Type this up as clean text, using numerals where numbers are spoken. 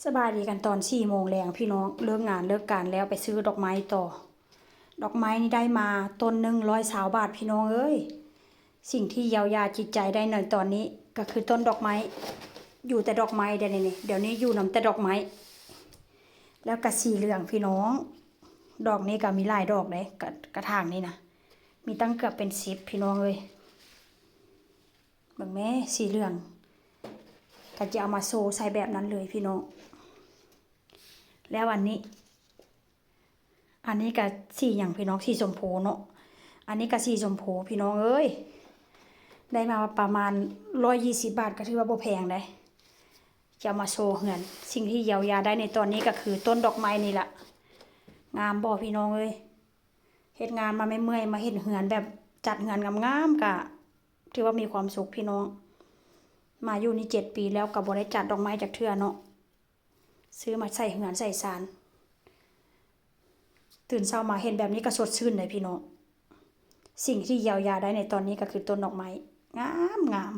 สบายดีกันตอน4 โมงแรงพี่น้องเลิกงานเลิกการแล้วไปซื้อดอกไม้ต่อดอกไม้นี่ได้มาต้นหนึ่ง120 บาทพี่น้องเอ้ยสิ่งที่เยียวยาจิตใจได้ในตอนนี้ก็คือต้นดอกไม้อยู่แต่ดอกไม้เดี๋ยวนี้อยู่นำแต่ดอกไม้แล้วก็สีเหลืองพี่น้องดอกนี้ก็มีหลายดอกเลยกระถางนี่นะมีตั้งเกือบเป็น10พี่น้องเอ้ยเบิ่งแม่สีเหลืองก็จะเอามาโซใส่แบบนั้นเลยพี่น้องแล้วอันนี้ก็สีอย่างพี่น้องสีชมพูเนาะอันนี้ก็สีชมพูพี่น้องเอ้ยได้มาประมาณ120 บาทก็ถือว่าบ่แพงเลยจะมาโชว์เหือนสิ่งที่เยียวยาได้ในตอนนี้ก็คือต้นดอกไม้นี่แหละงามบ่พี่น้องเอ้ยเฮ็ดงานมาไม่เมื่อยมาเฮ็ดเหือนแบบจัดเหือนงามๆก็ถือว่ามีความสุขพี่น้องมาอยู่นี่7 ปีแล้วก็บ่ได้จัดดอกไม้จักเทื่อเนาะซื้อมาใส่เหือนใส่ศาลตื่นเช้ามาเห็นแบบนี้ก็สดชื่นเลยพี่น้องสิ่งที่เยียวยาได้ในตอนนี้ก็คือต้นดอกไม้งาม